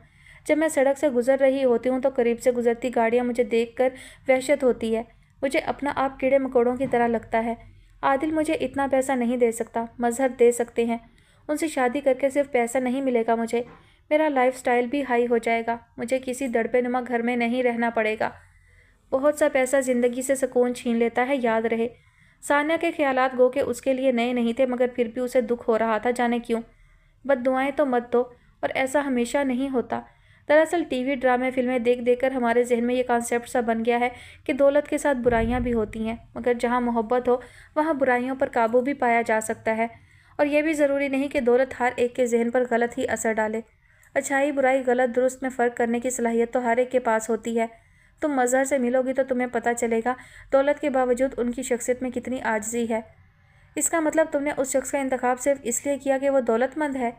جب میں سڑک سے گزر رہی ہوتی ہوں تو قریب سے گزرتی گاڑیاں مجھے دیکھ کر وحشت ہوتی ہے، مجھے اپنا آپ کیڑے مکوڑوں کی طرح لگتا ہے۔ عادل مجھے اتنا پیسہ نہیں دے سکتا، مظہر دے سکتے ہیں، ان سے شادی کر کے صرف پیسہ نہیں ملے گا مجھے، میرا لائف سٹائل بھی ہائی ہو جائے گا، مجھے کسی دڑبے نما گھر میں نہیں رہنا پڑے گا۔ بہت سا پیسہ زندگی سے سکون چھین لیتا ہے، یاد رہے۔ ثانیہ کے خیالات گو کہ اس کے لیے نئے نہیں تھے، مگر پھر بھی اسے دکھ ہو رہا تھا، جانے کیوں۔ بد دعائیں تو مت دو، اور ایسا ہمیشہ نہیں ہوتا۔ دراصل ٹی وی ڈرامے فلمیں دیکھ دیکھ کر ہمارے ذہن میں یہ کانسیپٹ سا بن گیا ہے کہ دولت کے ساتھ برائیاں بھی ہوتی ہیں، مگر جہاں محبت ہو وہاں برائیوں پر قابو بھی پایا جا سکتا ہے، اور یہ بھی ضروری نہیں کہ دولت ہر ایک کے ذہن پر غلط ہی اثر ڈالے۔ اچھائی برائی غلط درست میں فرق کرنے کی صلاحیت تو ہر ایک کے پاس ہوتی ہے۔ تم مظہر سے ملو گی تو تمہیں پتہ چلے گا دولت کے باوجود ان کی شخصیت میں کتنی عاجزی ہے۔ اس کا مطلب تم نے اس شخص کا انتخاب صرف اس لیے کیا کہ وہ دولت مند ہے؟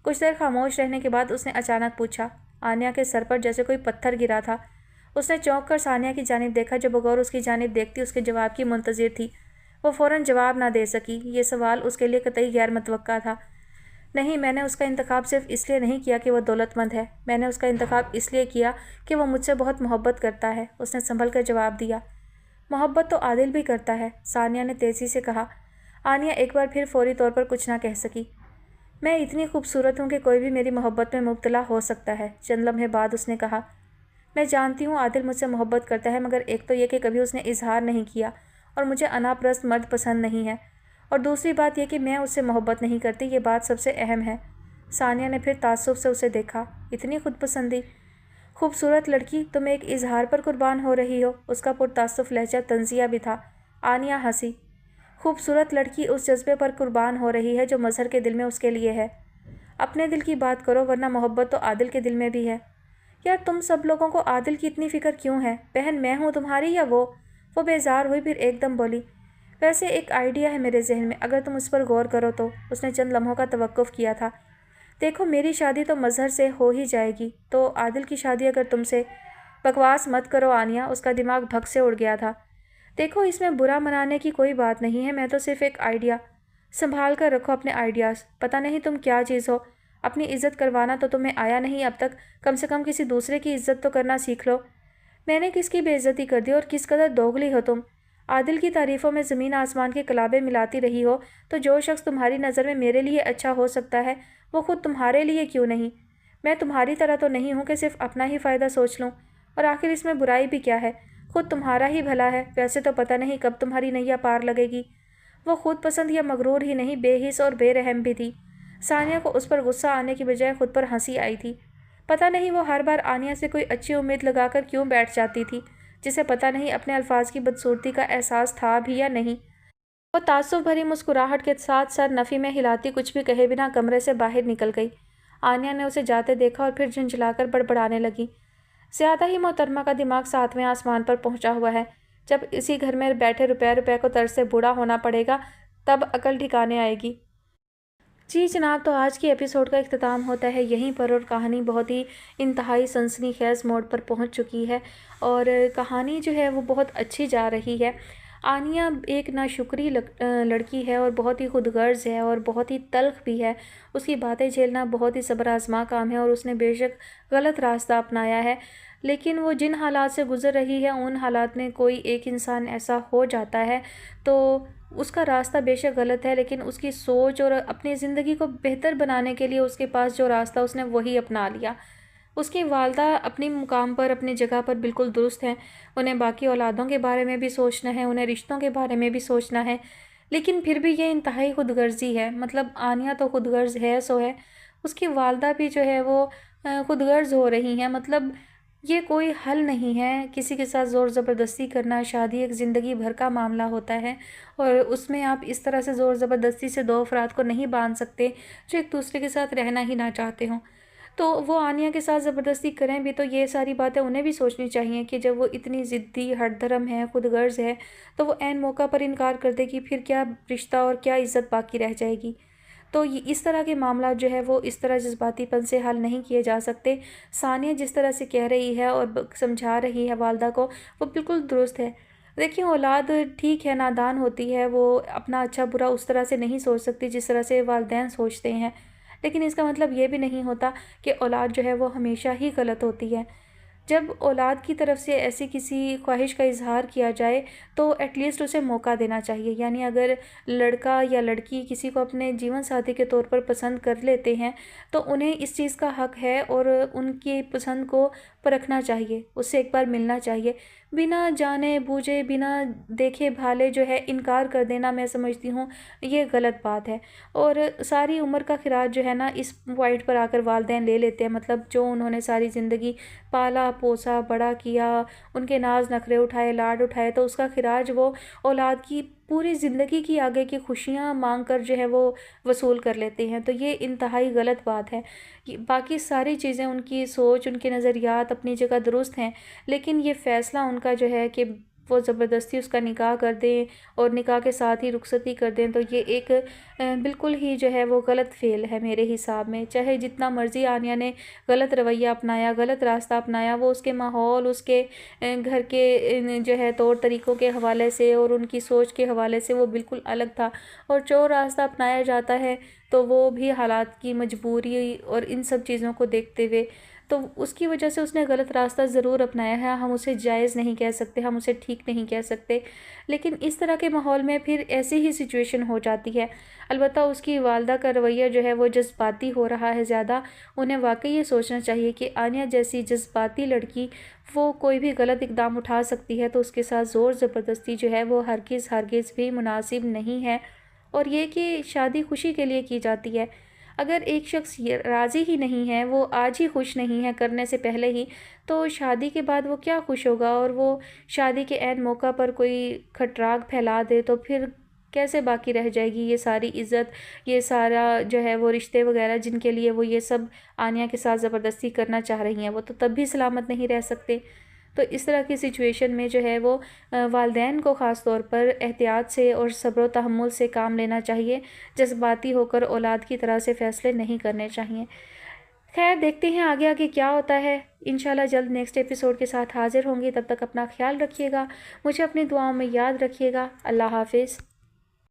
کچھ دیر خاموش رہنے کے بعد اس نے اچانک پوچھا۔ آنیا کے سر پر جیسے کوئی پتھر گرا تھا۔ اس نے چونک کر ثانیہ کی جانب دیکھا جو بغور اس کی جانب دیکھتی اس کے جواب کی منتظر تھی۔ وہ فوراً جواب نہ دے سکی، یہ سوال اس کے لیے قطعی غیر متوقع تھا۔ نہیں، میں نے اس کا انتخاب صرف اس لیے نہیں کیا کہ وہ دولت مند ہے، میں نے اس کا انتخاب اس لیے کیا کہ وہ مجھ سے بہت محبت کرتا ہے، اس نے سنبھل کر جواب دیا۔ محبت تو عادل بھی کرتا ہے، ثانیہ نے تیزی سے کہا۔ آنیا ایک بار پھر فوری طور پر کچھ نہ کہہ سکی۔ میں اتنی خوبصورت ہوں کہ کوئی بھی میری محبت میں مبتلا ہو سکتا ہے، چند لمحے بعد اس نے کہا۔ میں جانتی ہوں عادل مجھ سے محبت کرتا ہے، مگر ایک تو یہ کہ کبھی اس نے اظہار نہیں کیا، اور مجھے انا پرست مرد پسند نہیں ہے، اور دوسری بات یہ کہ میں اس سے محبت نہیں کرتی، یہ بات سب سے اہم ہے۔ ثانیہ نے پھر تعصب سے اسے دیکھا۔ اتنی خود پسندی؟ خوبصورت لڑکی، تم ایک اظہار پر قربان ہو رہی ہو؟ اس کا پرتعصب لہجہ طنزیہ بھی تھا۔ آنیا ہنسی۔ خوبصورت لڑکی اس جذبے پر قربان ہو رہی ہے جو مظہر کے دل میں اس کے لیے ہے۔ اپنے دل کی بات کرو، ورنہ محبت تو عادل کے دل میں بھی ہے۔ یار تم سب لوگوں کو عادل کی اتنی فکر کیوں ہے؟ بہن میں ہوں تمہاری یا وہ؟ وہ بیزار ہوئی، پھر ایک دم بولی۔ ویسے ایک آئیڈیا ہے میرے ذہن میں، اگر تم اس پر غور کرو تو۔ اس نے چند لمحوں کا توقف کیا تھا۔ دیکھو میری شادی تو مظہر سے ہو ہی جائے گی، تو عادل کی شادی اگر تم سے؟ بکواس مت کرو آنیہ، اس کا دماغ بھگ سے اڑ گیا تھا۔ دیکھو اس میں برا منانے کی کوئی بات نہیں ہے، میں تو صرف ایک آئیڈیا۔ سنبھال کر رکھو اپنے آئیڈیاز، پتہ نہیں تم کیا چیز ہو۔ اپنی عزت کروانا تو تمہیں آیا نہیں اب تک، کم سے کم کسی دوسرے کی عزت تو کرنا سیکھ لو۔ میں نے کس کی بے عزتی کر دی اور کس قدر دوگلی ہو تم؟ عادل کی تعریفوں میں زمین آسمان کے کلابے ملاتی رہی ہو، تو جو شخص تمہاری نظر میں میرے لیے اچھا ہو سکتا ہے وہ خود تمہارے لیے کیوں نہیں؟ میں تمہاری طرح تو نہیں ہوں کہ صرف اپنا ہی فائدہ سوچ لوں، اور آخر اس میں برائی بھی کیا ہے؟ خود تمہارا ہی بھلا ہے، ویسے تو پتہ نہیں کب تمہاری نیا پار لگے گی۔ وہ خود پسند یا مغرور ہی نہیں، بے حس اور بے رحم بھی تھی۔ ثانیہ کو اس پر غصہ آنے کی بجائے خود پر ہنسی آئی تھی۔ پتہ نہیں وہ ہر بار آنیہ سے کوئی اچھی امید لگا کر کیوں بیٹھ جاتی تھی، جسے پتہ نہیں اپنے الفاظ کی بدصورتی کا احساس تھا بھی یا نہیں۔ وہ تعصب بھری مسکراہٹ کے ساتھ سر نفی میں ہلاتی کچھ بھی کہے بنا کمرے سے باہر نکل گئی۔ آنیہ نے اسے جاتے دیکھا اور پھر جھنجھلا کر بڑبڑانے لگی۔ زیادہ ہی محترمہ کا دماغ ساتویں آسمان پر پہنچا ہوا ہے۔ جب اسی گھر میں بیٹھے روپے کو طرز سے بوڑھا ہونا پڑے گا تب عقل ٹھکانے آئے گی۔ جی جناب، تو آج کی ایپیسوڈ کا اختتام ہوتا ہے یہیں پر، اور کہانی بہت ہی انتہائی سنسنی خیز موڑ پر پہنچ چکی ہے، اور کہانی جو ہے وہ بہت اچھی جا رہی ہے۔ آنیہ ایک ناشکری لڑکی ہے اور بہت ہی خود غرض ہے اور بہت ہی تلخ بھی ہے۔ اس کی باتیں جھیلنا بہت ہی صبر آزما کام ہے، اور اس نے بے شک غلط راستہ اپنایا ہے، لیکن وہ جن حالات سے گزر رہی ہے ان حالات میں کوئی ایک انسان ایسا ہو جاتا ہے تو اس کا راستہ بے شک غلط ہے، لیکن اس کی سوچ اور اپنی زندگی کو بہتر بنانے کے لیے اس کے پاس جو راستہ اس نے وہی اپنا لیا۔ اس کی والدہ اپنی مقام پر اپنی جگہ پر بالکل درست ہیں، انہیں باقی اولادوں کے بارے میں بھی سوچنا ہے، انہیں رشتوں کے بارے میں بھی سوچنا ہے، لیکن پھر بھی یہ انتہائی خود غرضی ہے۔ مطلب آنیہ تو خود غرض ہے سو ہے، اس کی والدہ بھی جو ہے وہ خود غرض ہو رہی ہیں۔ مطلب یہ کوئی حل نہیں ہے، کسی کے ساتھ زور زبردستی کرنا۔ شادی ایک زندگی بھر کا معاملہ ہوتا ہے، اور اس میں آپ اس طرح سے زور زبردستی سے دو افراد کو نہیں باندھ سکتے جو ایک دوسرے کے ساتھ رہنا ہی نہ چاہتے ہوں۔ تو وہ آنیہ کے ساتھ زبردستی کریں بھی تو یہ ساری باتیں انہیں بھی سوچنی چاہیے کہ جب وہ اتنی ضدی ہٹ دھرم ہے، خود غرض ہے، تو وہ عین موقع پر انکار کر دے گی، پھر کیا رشتہ اور کیا عزت باقی رہ جائے گی؟ تو اس طرح کے معاملات جو ہے وہ اس طرح جذباتی پن سے حل نہیں کیے جا سکتے۔ ثانیہ جس طرح سے کہہ رہی ہے اور سمجھا رہی ہے والدہ کو، وہ بالکل درست ہے۔ دیکھیں اولاد ٹھیک ہے نادان ہوتی ہے، وہ اپنا اچھا برا اس طرح سے نہیں سوچ سکتی جس طرح سے والدین سوچتے ہیں، لیکن اس کا مطلب یہ بھی نہیں ہوتا کہ اولاد جو ہے وہ ہمیشہ ہی غلط ہوتی ہے۔ جب اولاد کی طرف سے ایسی کسی خواہش کا اظہار کیا جائے تو ایٹ لیسٹ اسے موقع دینا چاہیے، یعنی اگر لڑکا یا لڑکی کسی کو اپنے جیون ساتھی کے طور پر پسند کر لیتے ہیں تو انہیں اس چیز کا حق ہے اور ان کی پسند کو پرکھنا چاہیے، اس سے ایک بار ملنا چاہیے۔ بنا جانے بوجھے، بنا دیکھے بھالے جو ہے انکار کر دینا، میں سمجھتی ہوں یہ غلط بات ہے، اور ساری عمر کا خراج جو ہے نا اس پوائنٹ پر آ کر والدین لے لیتے ہیں۔ مطلب جو انہوں نے ساری زندگی پالا پوسا بڑا کیا، ان کے ناز نخرے اٹھائے، لاڈ اٹھائے، تو اس کا خراج وہ اولاد کی پوری زندگی کی آگے کی خوشیاں مانگ کر جو ہے وہ وصول کر لیتے ہیں، تو یہ انتہائی غلط بات ہے۔ باقی ساری چیزیں، ان کی سوچ، ان کے نظریات اپنی جگہ درست ہیں، لیکن یہ فیصلہ ان کا جو ہے کہ وہ زبردستی اس کا نکاح کر دیں اور نکاح کے ساتھ ہی رخصتی کر دیں، تو یہ ایک بالکل ہی جو ہے وہ غلط فعل ہے میرے حساب میں۔ چاہے جتنا مرضی آنیہ نے غلط رویہ اپنایا، غلط راستہ اپنایا، وہ اس کے ماحول، اس کے گھر کے جو ہے طور طریقوں کے حوالے سے اور ان کی سوچ کے حوالے سے وہ بالکل الگ تھا، اور جو راستہ اپنایا جاتا ہے تو وہ بھی حالات کی مجبوری اور ان سب چیزوں کو دیکھتے ہوئے، تو اس کی وجہ سے اس نے غلط راستہ ضرور اپنایا ہے۔ ہم اسے جائز نہیں کہہ سکتے، ہم اسے ٹھیک نہیں کہہ سکتے، لیکن اس طرح کے ماحول میں پھر ایسی ہی سچویشن ہو جاتی ہے۔ البتہ اس کی والدہ کا رویہ جو ہے وہ جذباتی ہو رہا ہے زیادہ۔ انہیں واقعی یہ سوچنا چاہیے کہ آنیہ جیسی جذباتی لڑکی وہ کوئی بھی غلط اقدام اٹھا سکتی ہے، تو اس کے ساتھ زور زبردستی جو ہے وہ ہرگز بھی مناسب نہیں ہے، اور یہ کہ شادی خوشی کے لیے کی جاتی ہے۔ اگر ایک شخص راضی ہی نہیں ہے، وہ آج ہی خوش نہیں ہے کرنے سے پہلے ہی، تو شادی کے بعد وہ کیا خوش ہوگا؟ اور وہ شادی کے عین موقع پر کوئی کھٹراگ پھیلا دے تو پھر کیسے باقی رہ جائے گی یہ ساری عزت، یہ سارا جو ہے وہ رشتے وغیرہ جن کے لیے وہ یہ سب آنیہ کے ساتھ زبردستی کرنا چاہ رہی ہیں، وہ تو تب بھی سلامت نہیں رہ سکتے۔ تو اس طرح کی سچویشن میں جو ہے وہ والدین کو خاص طور پر احتیاط سے اور صبر و تحمل سے کام لینا چاہیے، جذباتی ہو کر اولاد کی طرح سے فیصلے نہیں کرنے چاہیے۔ خیر، دیکھتے ہیں آگے آگے کیا ہوتا ہے۔ انشاءاللہ جلد نیکسٹ ایپیسوڈ کے ساتھ حاضر ہوں گی، تب تک اپنا خیال رکھیے گا، مجھے اپنی دعاؤں میں یاد رکھیے گا۔ اللہ حافظ۔